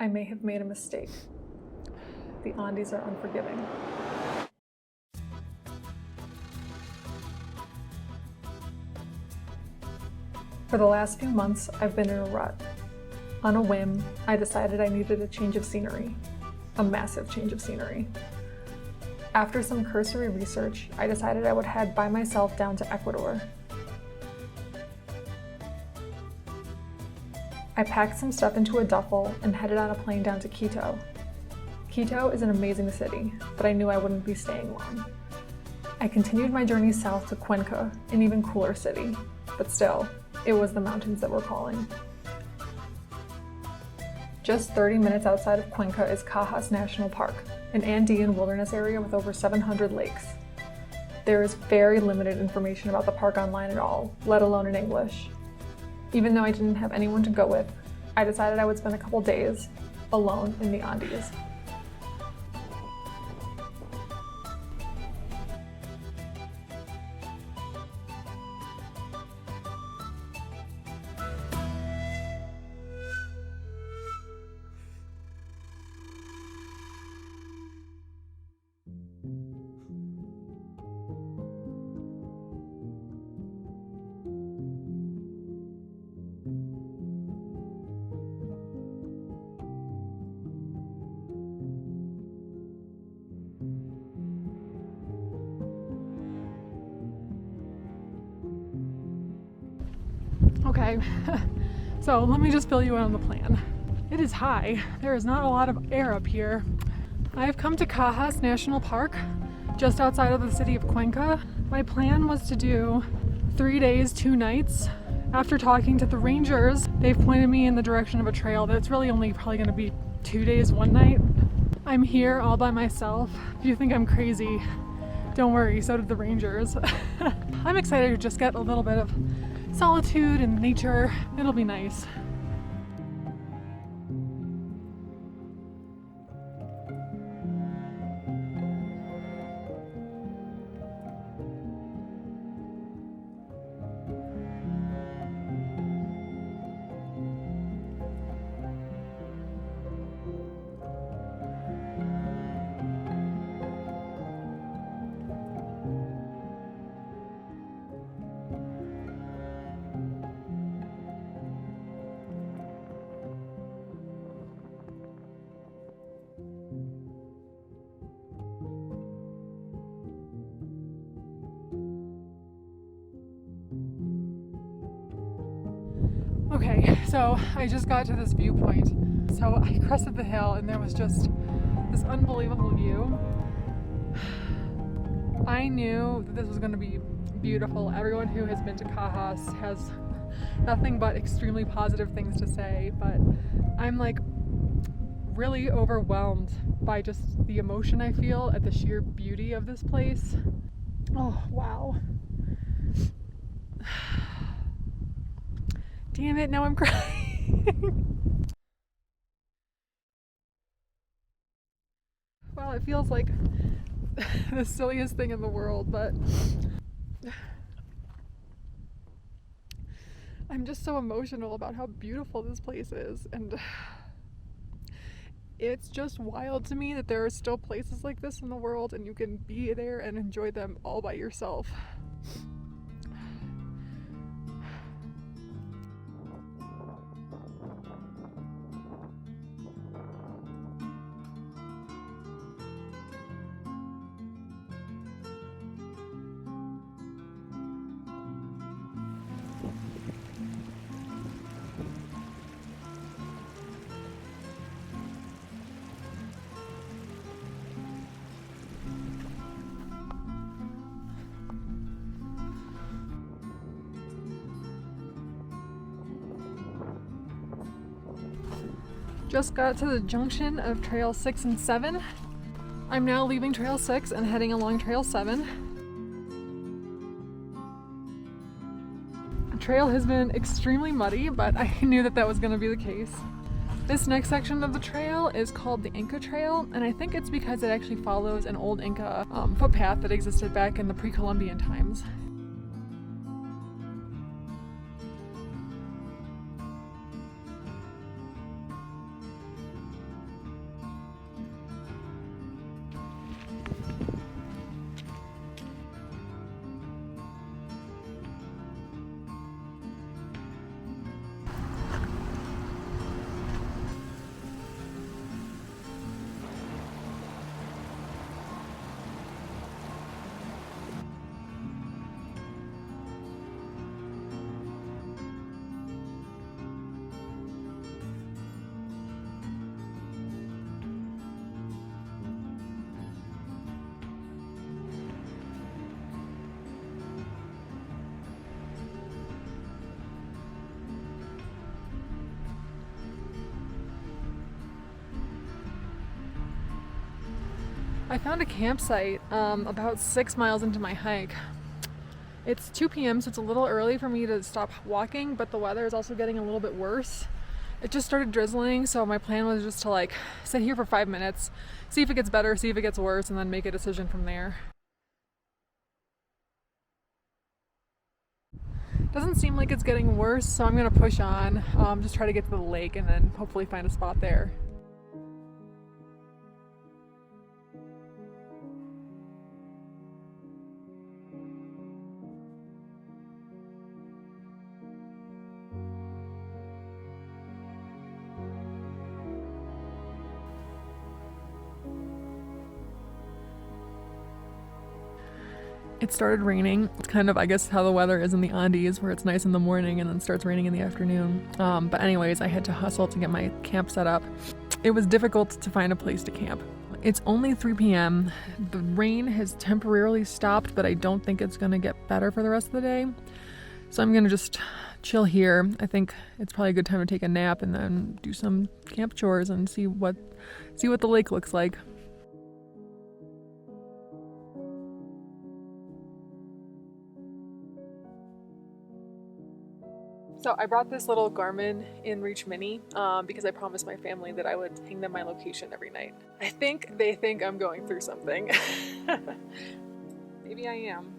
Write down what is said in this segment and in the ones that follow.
I may have made a mistake. The Andes are unforgiving. For the last few months, I've been in a rut. On a whim, I decided I needed a change of scenery. A massive change of scenery. After some cursory research, I decided I would head by myself down to Ecuador. I packed some stuff into a duffel and headed on a plane down to Quito. Quito is an amazing city, but I knew I wouldn't be staying long. I continued my journey south to Cuenca, an even cooler city, but still, it was the mountains that were calling. Just 30 minutes outside of Cuenca is Cajas National Park, an Andean wilderness area with over 700 lakes. There is very limited information about the park online at all, let alone in English. Even though I didn't have anyone to go with, I decided I would spend a couple days alone in the Andes. Okay, so let me just fill you in on the plan. It is high. There is not a lot of air up here. I have come to Cajas National Park, just outside of the city of Cuenca. My plan was to do 3 days, 2 nights. After talking to the rangers, they've pointed me in the direction of a trail that's really only probably gonna be 2 days, 1 night. I'm here all by myself. If you think I'm crazy, don't worry, so did the rangers. I'm excited to just get a little bit of solitude and nature. It'll be nice. Okay, so I just got to this viewpoint. So I crested the hill and there was just this unbelievable view. I knew that this was going to be beautiful. Everyone who has been to Cajas has nothing but extremely positive things to say, but I'm like really overwhelmed by just the emotion I feel at the sheer beauty of this place. Oh, wow. Damn it, now I'm crying. Well, it feels like the silliest thing in the world, but I'm just so emotional about how beautiful this place is, and it's just wild to me that there are still places like this in the world and you can be there and enjoy them all by yourself. Just got to the junction of Trail 6 and 7. I'm now leaving Trail 6 and heading along Trail 7. The trail has been extremely muddy, but I knew that that was going to be the case. This next section of the trail is called the Inca Trail, and I think it's because it actually follows an old Inca footpath that existed back in the pre-Columbian times. I found a campsite about 6 miles into my hike. It's 2 p.m. so it's a little early for me to stop walking, but the weather is also getting a little bit worse. It just started drizzling, so my plan was just to like sit here for 5 minutes, see if it gets better, see if it gets worse, and then make a decision from there. Doesn't seem like it's getting worse, so I'm gonna push on, just try to get to the lake and then hopefully find a spot there. It started raining. It's kind of, I guess, how the weather is in the Andes, where it's nice in the morning and then starts raining in the afternoon. But anyways, I had to hustle to get my camp set up. It was difficult to find a place to camp. It's only 3 p.m. The rain has temporarily stopped, but I don't think it's gonna get better for the rest of the day. So I'm gonna just chill here. I think it's probably a good time to take a nap and then do some camp chores and see what the lake looks like. So I brought this little Garmin InReach Mini because I promised my family that I would ping them my location every night. I think they think I'm going through something. Maybe I am.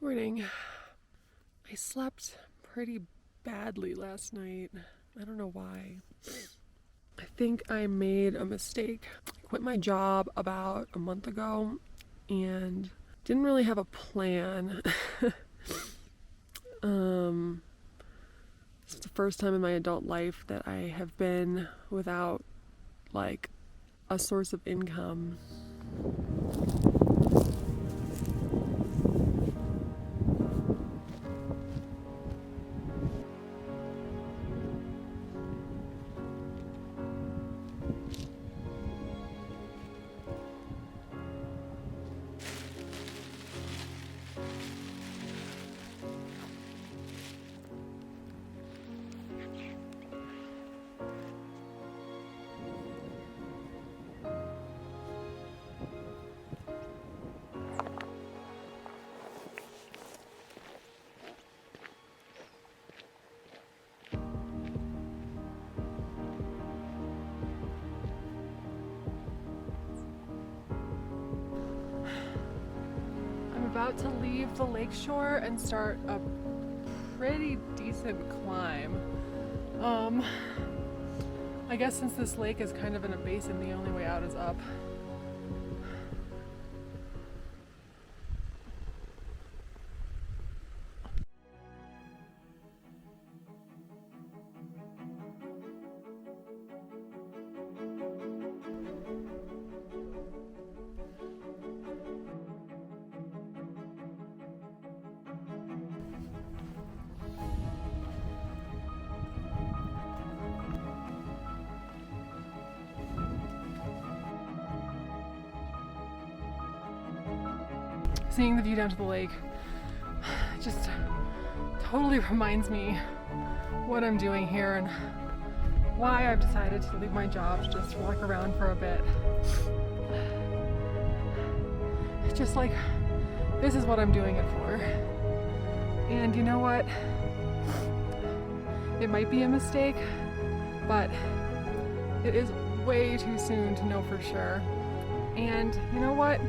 Morning. I slept pretty badly last night. I don't know why. I think I made a mistake. I quit my job about a month ago and didn't really have a plan. It's the first time in my adult life that I have been without like a source of income. About to leave the lakeshore and start a pretty decent climb. I guess since this lake is kind of in a basin, the only way out is up. Seeing the view down to the lake just totally reminds me what I'm doing here and why I've decided to leave my job to just walk around for a bit. Just like, this is what I'm doing it for. And you know what? It might be a mistake, but it is way too soon to know for sure. And you know what?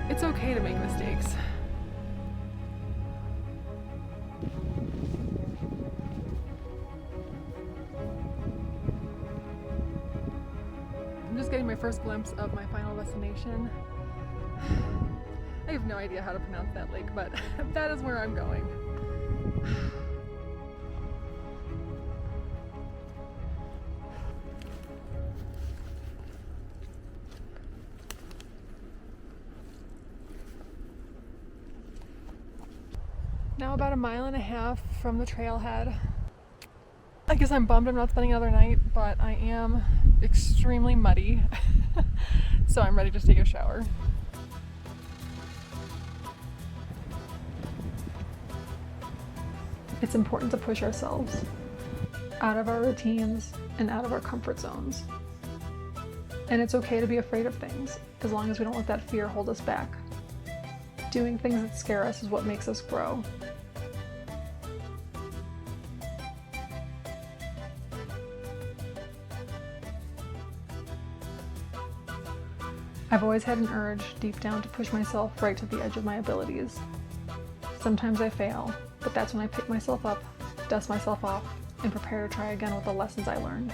It's okay to make mistakes. I'm just getting my first glimpse of my final destination. I have no idea how to pronounce that lake, but that is where I'm going. Now about a mile and a half from the trailhead. I guess I'm bummed I'm not spending another night, but I am extremely muddy, so I'm ready to take a shower. It's important to push ourselves out of our routines and out of our comfort zones. And it's okay to be afraid of things, as long as we don't let that fear hold us back. Doing things that scare us is what makes us grow. I've always had an urge deep down to push myself right to the edge of my abilities. Sometimes I fail, but that's when I pick myself up, dust myself off, and prepare to try again with the lessons I learned.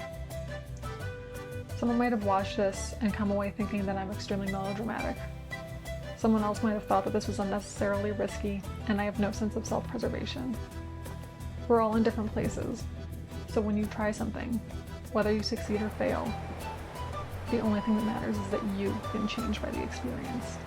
Someone might have watched this and come away thinking that I'm extremely melodramatic. Someone else might have thought that this was unnecessarily risky, and I have no sense of self-preservation. We're all in different places, so when you try something, whether you succeed or fail, the only thing that matters is that you've been changed by the experience.